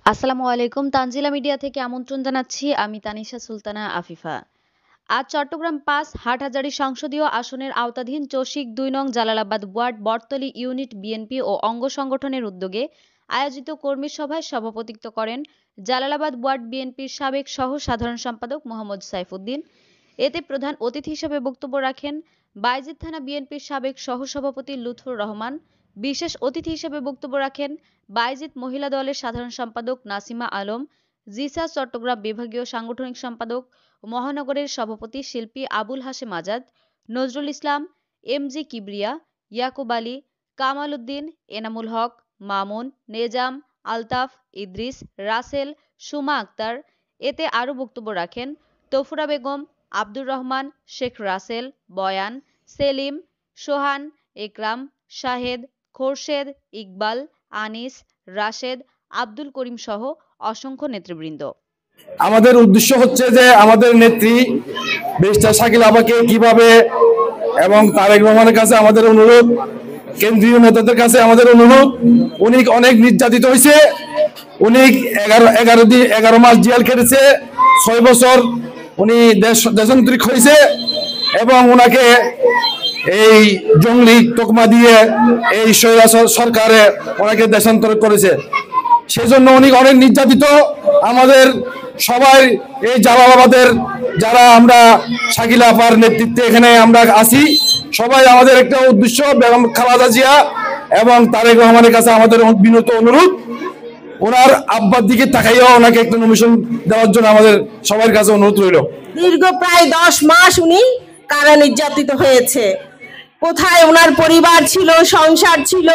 আসসালামু আলাইকুম। তানজিলা মিডিয়া থেকে আমন্ত্রণ জানাচ্ছি। আমি তানিশা সুলতানা আফিফা। আজ চট্টগ্রাম ৫ হাটহাজারী সংসদীয় আসনের আওতাধীন চসিক ২ নং Jalalabad ward Battali unit BNP ও অঙ্গ সংগঠনের উদ্যোগে আয়োজিত কর্মী সভায় সভাপতিত্ব করেন জালালাবাদ ওয়ার্ড বিএনপির সাবেক সহ সাধারণ সম্পাদক মোহাম্মদ সাইফুদ্দিন। এতে প্রধান অতিথি হিসেবে বক্তব্য রাখেন বায়জিদ থানা বিএনপির সাবেক সহসভাপতি লুৎফর রহমান। বিশেষ অতিথি হিসেবে বক্তব্য রাখেন বায়জিদ মহিলা দলের সাধারণ সম্পাদক নাসিমা আলম, জিসা চট্টগ্রাম বিভাগীয় সাংগঠনিক সম্পাদক ও মহানগরের সভাপতি শিল্পী আবুল হাশেম আজাদ, নজরুল ইসলাম, এমজি কিবরিয়া, ইয়াকুব আলী, কামাল উদ্দিন, এনামুল হক, মামুন, নেজাম, আলতাফ, ইদ্রিস, রাসেল, সুমা আক্তার। এতে আরও বক্তব্য রাখেন তৌফুরা বেগম, আব্দুর রহমান, শেখ রাসেল, বয়ান, সেলিম, সোহান, একরাম, শাহেদ, খোরশেদ, ইকবাল, আনিস, রাশেদ, আব্দুল করিম সহ অসংখ্য নেতৃবৃন্দ। আমাদের উদ্দেশ্য হচ্ছে যে আমাদের নেত্রী ব্যারিস্টার শাকিল আপাকে কিভাবে এবং তারেক রহমানের কাছে আমাদের অনুরোধ, কেন্দ্রীয় নেতাদের কাছে আমাদের অনুরোধ, উনি অনেক নির্যাতিত হয়েছে। উনি 11 মাস জেল খেটেছে, 6 বছর উনি দেশান্তরিক হয়েছে এবং ওনাকে এই জঙ্গলি তোকমা দিয়ে এই সরকারে ওনাকে দেশান্তর করেছে। সেজন্য উনি অনেক নির্যাতিত। আমাদের সবাই এই জালালাবাদের যারা আমরা শাকিল আপার নেতৃত্বে এখানে আমরা আছি, সবাই আমাদের একটা উদ্দেশ্য বেগম খালেদা জিয়া এবং তারেক রহমানের কাছে আমাদের বিনীত অনুরোধ, ওনার আব্বার দিকে তাকাইয়া ওনাকে একটা নমিশন দেওয়ার জন্য আমাদের সবার কাছে অনুরোধ রইল। দীর্ঘ প্রায় 10 মাস উনি কারা নির্যাতিত হয়েছে। কোথায় ওনার পরিবার ছিল, সংসার ছিল,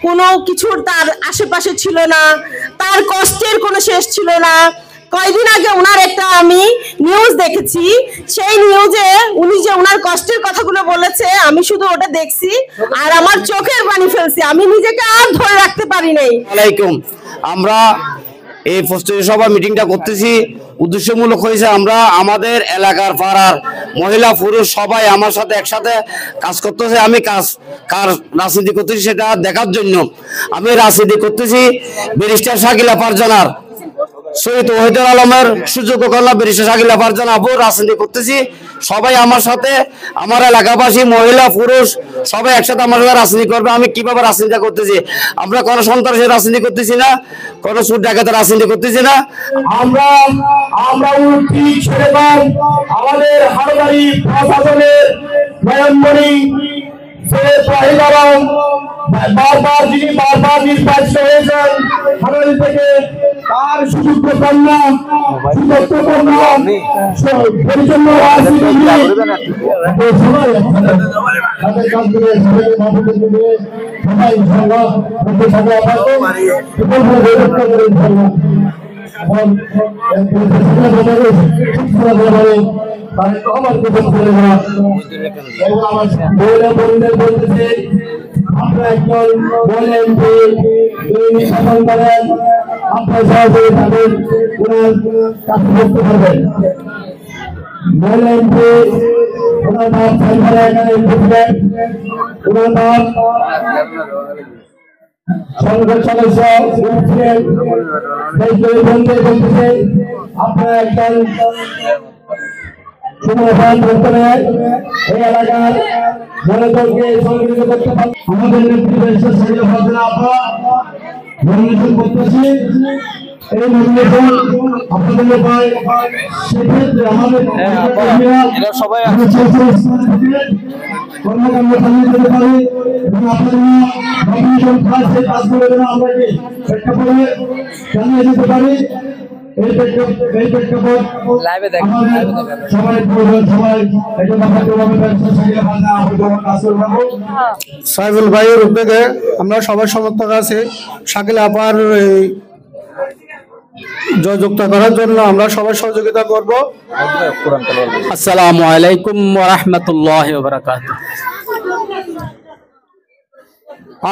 কোনো কিছুর তার আশেপাশে ছিল না, তার কষ্টের কোনো শেষ ছিল না। কয়েকদিন আগে ওনার একটা আমি নিউজ দেখেছি, সেই নিউজে উনি যে ওনার কষ্টের কথাগুলো বলেছে, আমি শুধু ওটা দেখছি আর আমার চোখের পানি ফেলছি, আমি নিজেকে আর ধরে রাখতে পারি নাই। আলাইকুম, আমরা এই প্রস্তুতি সভা মিটিংটা করতেছি, উদ্দেশ্যমূলক হয়েছে আমরা আমাদের এলাকার পাড়ার মহিলা পুরুষ সবাই আমার সাথে একসাথে কাজ করতেছে। আমি কার রাজনীতি করতেছি সেটা দেখার জন্য আমি রাজনীতি করতেছি ব্যারিস্টার শাকিল আপার জানার শহীদ ওহিদুল আলমের সুযোগ্য কন্যা ব্যারিস্টার শাকিল আপার জানা আপু রাজনীতি করতেছি। সবাই আমার সাথে, আমার এলাকাবাসী মহিলা পুরুষ সবাই একসাথে আমার সাথে রাজনীতি করবে। আমি কিভাবে রাজনীতি করতেছি, আমরা কোনো সন্ত্রাসের রাজনীতি করতেছি না, কোনো সুদ ডাকাতের রাজনীতি করতেছি না। আমরা আমাদের হারবাড়ি প্রশাসনের নয়নমণি বারবার নির্বাচিত হয়েছেন হারবাড়ি থেকে, তার সুযোগ্য কন্যা পরিচ্ছন্ন আপনারা একজন বলেন নির্বাচন করেন, আপনার সহযোগী তাদের ওনার কাছে করতে পারবেন। বলেন যে ওনার নাম এখানে প্রেসিডেন্ট, ওনার নাম সংসদ সদস্য বলতেছে আপনারা একজন সমাধান করতে এই এলাকার জনগণকে সংগঠিত করতে পারেন। আমাদের নেতৃত্বের সঙ্গে ভাবনা আপনারা নমিনেশন করতেছি, এই নমিনেশন আপনাদের উপায় সেক্ষেত্রে আমাদের সবাই কর্মকাণ্ড চালিয়ে যেতে পারি এবং আপনাদের নমিনেশন সেই কাজগুলো যেন আমরা কি প্রেক্ষাপটে চালিয়ে যেতে পারি। সাইফুল ভাইয়ের উদ্যোগে আমরা সবার সমর্থক আছি শাকিল আপার জয়যুক্ত করার জন্য আমরা সবার সহযোগিতা করব। আসসালামু আলাইকুম ওয়া রাহমাতুল্লাহি ওয়া বারাকাতুহু।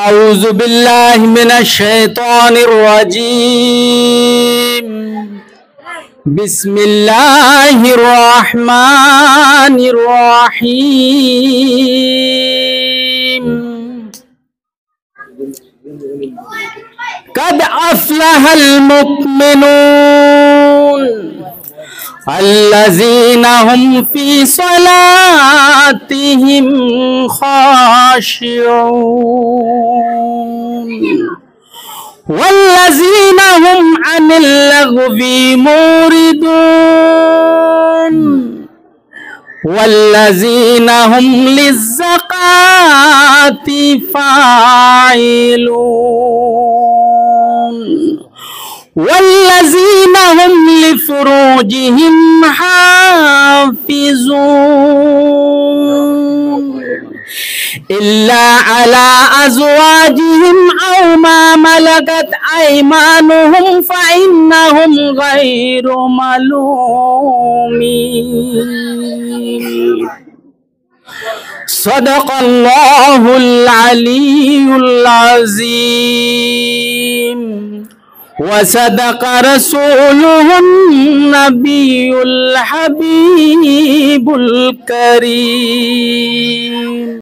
আউযু বিল্লাহি মিনাশ শাইতানির রাজীম। বিসমিল্লাহির রহমানির রহিম। قد أفلح المؤمنون الذين هم في صلاتهم خاشعون والذين هم عن اللغو معرضون والذين هم للزكاة فاعلون والذين هم لفروجهم حافظون إلا على أزواجهم أو ما ملكت أيمانهم فإنهم غير ملومين صدق الله العلي العظيم وصدق رسوله النبي الحبيب الكريم